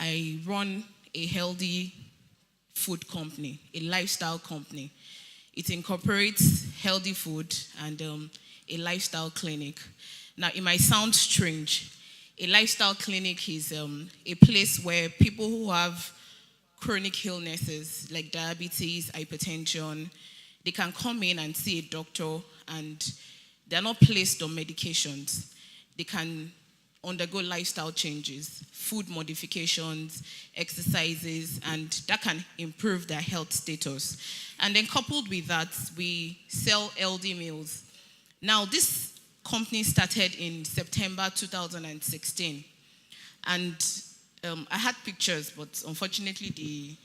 I run a healthy food company, a lifestyle company. It incorporates healthy food and a lifestyle clinic. Now, it might sound strange. A lifestyle clinic is a place where people who have chronic illnesses like diabetes, hypertension, they can come in and see a doctor, and they're not placed on medications. They can undergo lifestyle changes, food modifications, exercises, and that can improve their health status. And then coupled with that, we sell LD meals. Now, this company started in September 2016. And I had pictures, but unfortunately the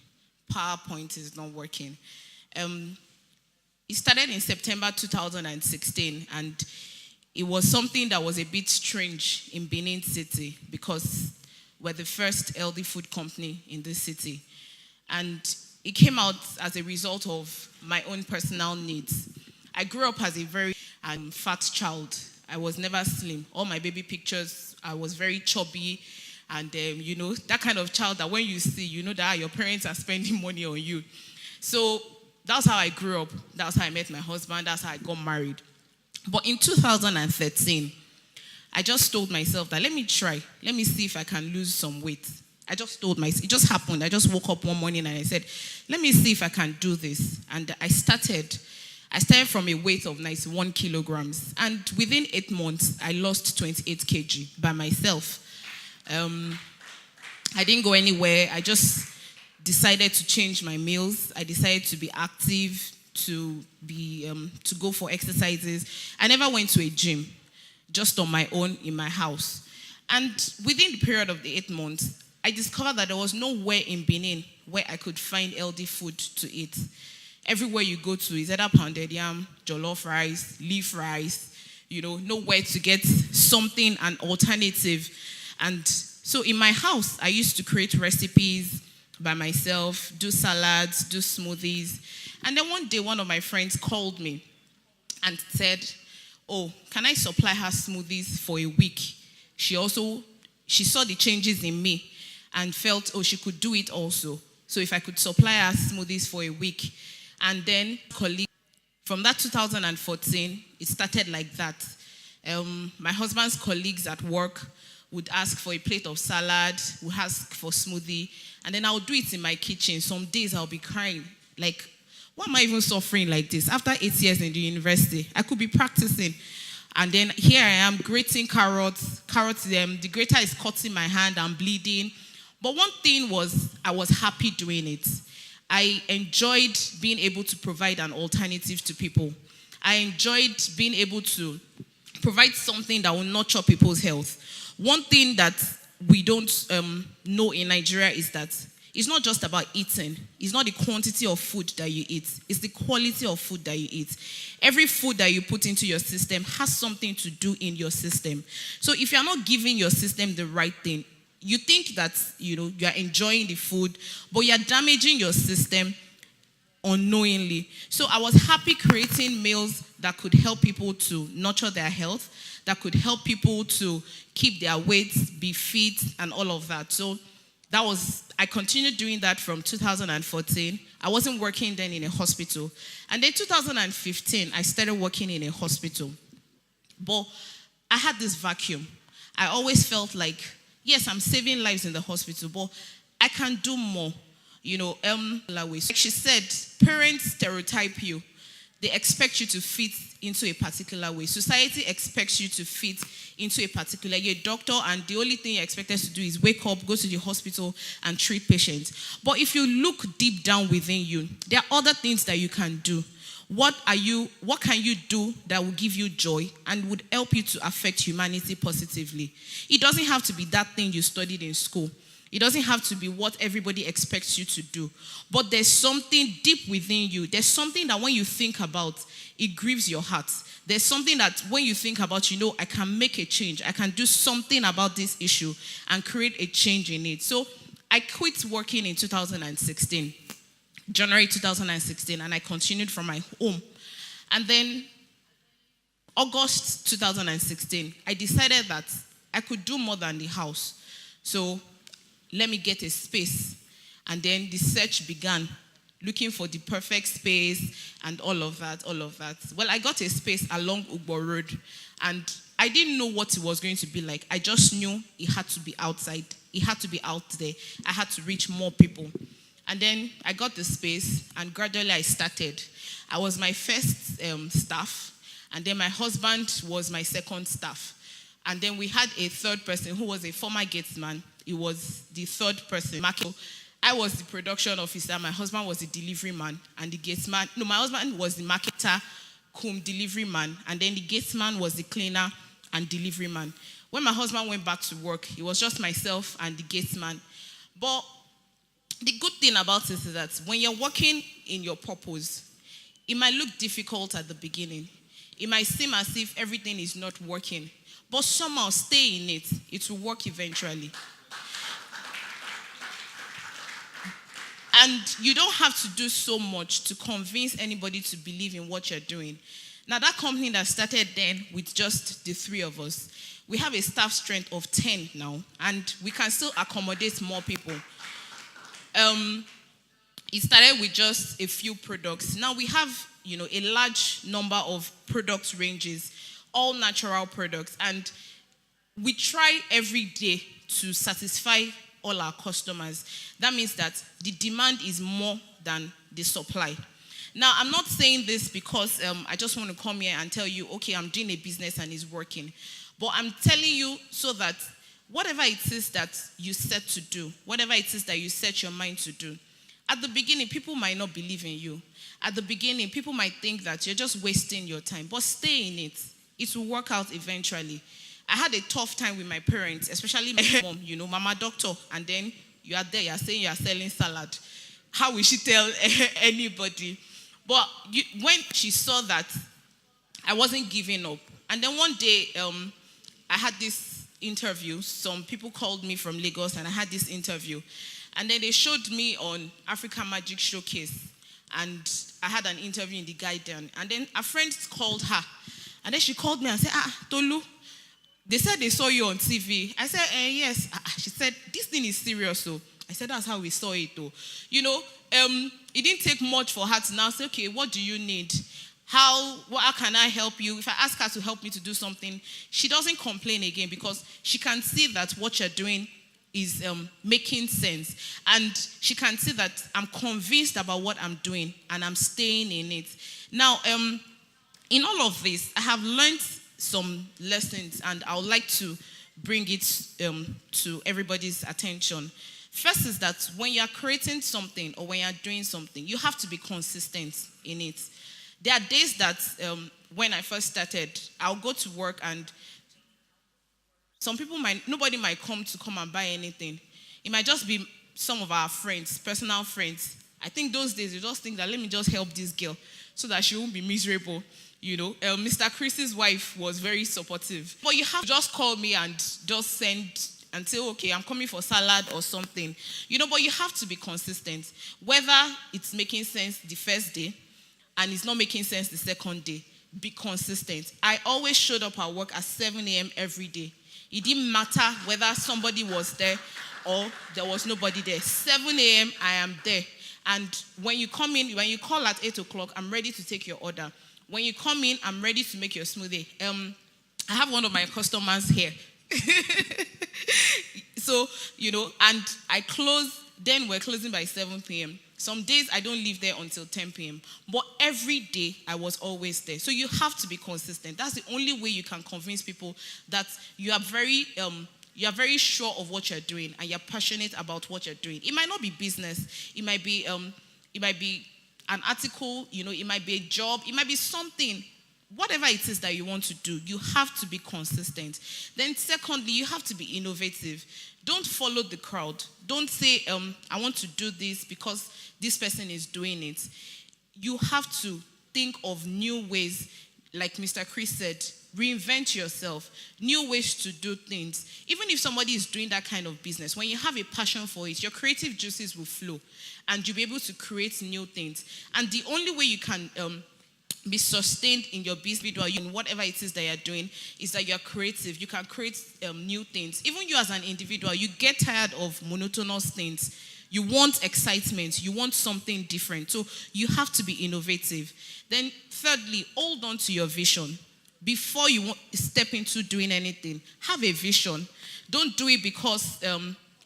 PowerPoint is not working. It started in September 2016, and it was something that was a bit strange in Benin City because we're the first LD food company in this city. And it came out as a result of my own personal needs. I grew up as a very fat child. I was never slim. All my baby pictures, I was very chubby. And, that kind of child that when you see, you know that your parents are spending money on you. So that's how I grew up. That's how I met my husband. That's how I got married. But in 2013, I just told myself that let me try. Let me see if I can lose some weight. I just told myself, it just happened. I just woke up one morning and I said, let me see if I can do this. And I started from a weight of 91 kilograms. And within 8 months, I lost 28 kg by myself. I didn't go anywhere. I just decided to change my meals. I decided to be active, to go for exercises. I never went to a gym, just on my own in my house. And within the period of the 8 months, I discovered that there was nowhere in Benin where I could find healthy food to eat. Everywhere you go to is either pounded yam, jollof rice, leaf rice, nowhere to get something, an alternative. And so in my house, I used to create recipes by myself, do salads, do smoothies. And then one day, one of my friends called me and said, oh, can I supply her smoothies for a week? She saw the changes in me and felt, she could do it also. So if I could supply her smoothies for a week. And then from that 2014, it started like that. My husband's colleagues at work would ask for a plate of salad, would ask for smoothie, and then I would do it in my kitchen. Some days I'll be crying, like, why am I even suffering like this? After 8 years in the university, I could be practicing. And then here I am grating carrots, the grater is cutting my hand, I'm bleeding. But one thing was, I was happy doing it. I enjoyed being able to provide an alternative to people. I enjoyed being able to provide something that will nurture people's health. One thing that we don't know in Nigeria is that it's not just about eating. It's not the quantity of food that you eat. It's the quality of food that you eat. Every food that you put into your system has something to do in your system. So if you're not giving your system the right thing, you think that you're enjoying the food, but you're damaging your system unknowingly. So I was happy creating meals that could help people to nurture their health, that could help people to keep their weight, be fit, and all of that. So I continued doing that from 2014. I wasn't working then in a hospital. And then 2015, I started working in a hospital. But I had this vacuum. I always felt like, yes, I'm saving lives in the hospital, but I can do more. Like she said, parents stereotype you. They expect you to fit into a particular way. Society expects you to fit into a particular. You're a doctor, and the only thing you're expected to do is wake up, go to the hospital, and treat patients. But if you look deep down within you, there are other things that you can do. What can you do that will give you joy and would help you to affect humanity positively? It doesn't have to be that thing you studied in school. It doesn't have to be what everybody expects you to do. But there's something deep within you. There's something that when you think about, it grieves your heart. There's something that when you think about, I can make a change. I can do something about this issue and create a change in it. So I quit working in 2016, January 2016, and I continued from my home. And then August 2016, I decided that I could do more than the house. So let me get a space. And then the search began, looking for the perfect space and all of that. Well, I got a space along Ugbo Road, and I didn't know what it was going to be like. I just knew it had to be outside. It had to be out there. I had to reach more people. And then I got the space, and gradually I started. I was my first staff, and then my husband was my second staff. And then we had a third person who was a former gatesman. He was the third person. I was the production officer. My husband was the delivery man, and the gatesman. No, my husband was the marketer, delivery man, and then the gatesman was the cleaner and delivery man. When my husband went back to work, it was just myself and the gatesman. But the good thing about it is that when you're working in your purpose, it might look difficult at the beginning. It might seem as if everything is not working. But somehow stay in it. It will work eventually. And you don't have to do so much to convince anybody to believe in what you're doing. Now, that company that started then with just the three of us, we have a staff strength of 10 now, and we can still accommodate more people. It started with just a few products. Now we have, a large number of product ranges, all natural products, and we try every day to satisfy all our customers. That means that the demand is more than the supply. Now, I'm not saying this because I just want to come here and tell you, okay, I'm doing a business and it's working. But I'm telling you so that whatever it is that you set to do, whatever it is that you set your mind to do, at the beginning, people might not believe in you. At the beginning, people might think that you're just wasting your time. But stay in it. It will work out eventually. I had a tough time with my parents, especially my mom, mama doctor. And then you are there, you are saying you are selling salad. How will she tell anybody? But when she saw that I wasn't giving up. And then one day, I had this interview. Some people called me from Lagos, and I had this interview. And then they showed me on Africa Magic Showcase. And I had an interview in the Guardian. And then a friend called her. And then she called me and said, Tolu, they said they saw you on TV. I said, yes. She said, this thing is serious. So I said, that's how we saw it. Though. It didn't take much for her to now say, okay, what do you need? How can I help you? If I ask her to help me to do something, she doesn't complain again because she can see that what you're doing is making sense. And she can see that I'm convinced about what I'm doing and I'm staying in it. Now, in all of this, I have learned some lessons and I would like to bring it to everybody's attention. First is that when you're creating something or when you're doing something, you have to be consistent in it. There are days that when I first started, I'll go to work and nobody might come and buy anything. It might just be some of our friends, personal friends. I think those days you just think that let me just help this girl so that she won't be miserable. Mr. Chris's wife was very supportive. But you have to just call me and just send and say, okay, I'm coming for salad or something. But you have to be consistent. Whether it's making sense the first day and it's not making sense the second day, be consistent. I always showed up at work at 7 a.m. every day. It didn't matter whether somebody was there or there was nobody there. 7 a.m., I am there. And when you come in, when you call at 8 o'clock, I'm ready to take your order. When you come in, I'm ready to make your smoothie. I have one of my customers here. So, and I close, then we're closing by 7 p.m. Some days I don't leave there until 10 p.m. But every day I was always there. So you have to be consistent. That's the only way you can convince people that you are very sure of what you're doing and you're passionate about what you're doing. It might not be business. It might be an article, it might be a job, it might be something. Whatever it is that you want to do, you have to be consistent. Then secondly, you have to be innovative. Don't follow the crowd. Don't say, I want to do this because this person is doing it. You have to think of new ways, like Mr. Chris said, reinvent yourself, new ways to do things. Even if somebody is doing that kind of business, when you have a passion for it, your creative juices will flow and you'll be able to create new things. And the only way you can be sustained in your business, in whatever it is that you're doing, is that you're creative. You can create new things. Even you as an individual, you get tired of monotonous things. You want excitement. You want something different. So you have to be innovative. Then thirdly, hold on to your vision. Before you step into doing anything, have a vision. Don't do it because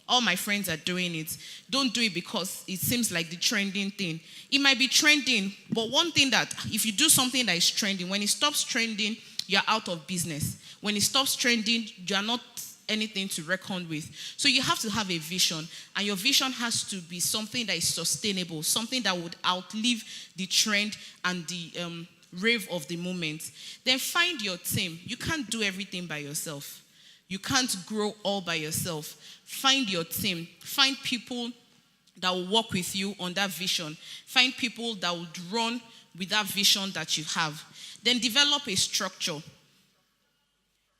all my friends are doing it. Don't do it because it seems like the trending thing. It might be trending, but one thing that if you do something that is trending, when it stops trending, you're out of business. When it stops trending, you're not anything to reckon with. So you have to have a vision, and your vision has to be something that is sustainable, something that would outlive the trend and the rave of the moment. Then find your team. You can't do everything by yourself. You can't grow all by yourself. Find your team. Find people that will work with you on that vision. Find people that would run with that vision that you have. Then develop a structure.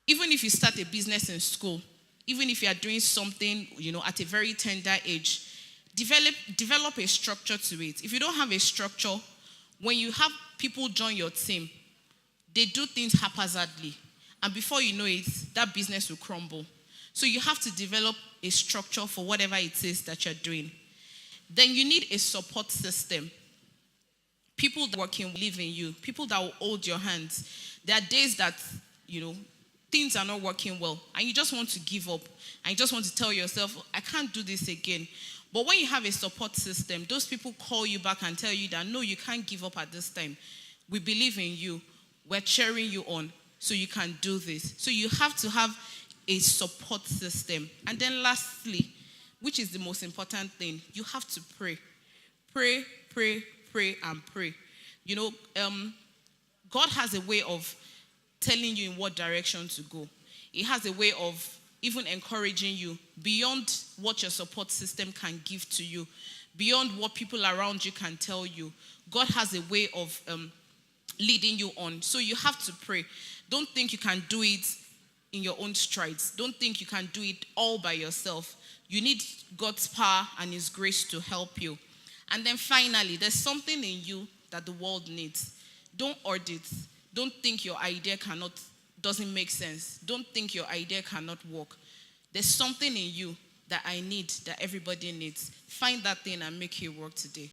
Even if you start a business in school, even if you are doing something, at a very tender age, develop a structure to it. If you don't have a structure, when you have people join your team, they do things haphazardly. And before you know it, that business will crumble. So you have to develop a structure for whatever it is that you're doing. Then you need a support system. People that working live in you. People that will hold your hands. There are days that, things are not working well. And you just want to give up. And you just want to tell yourself, I can't do this again. But when you have a support system, those people call you back and tell you that, no, you can't give up at this time. We believe in you. We're cheering you on. So you can do this. So you have to have a support system. And then lastly, which is the most important thing, you have to pray. Pray, pray, pray, and pray. God has a way of telling you in what direction to go. He has a way of even encouraging you beyond what your support system can give to you, beyond what people around you can tell you. God has a way of leading you on. So you have to pray. Don't think you can do it in your own strides. Don't think you can do it all by yourself. You need God's power and His grace to help you. And then finally, there's something in you that the world needs. Don't hoard it. Don't think your idea doesn't make sense. Don't think your idea cannot work. There's something in you that I need, that everybody needs. Find that thing and make it work today.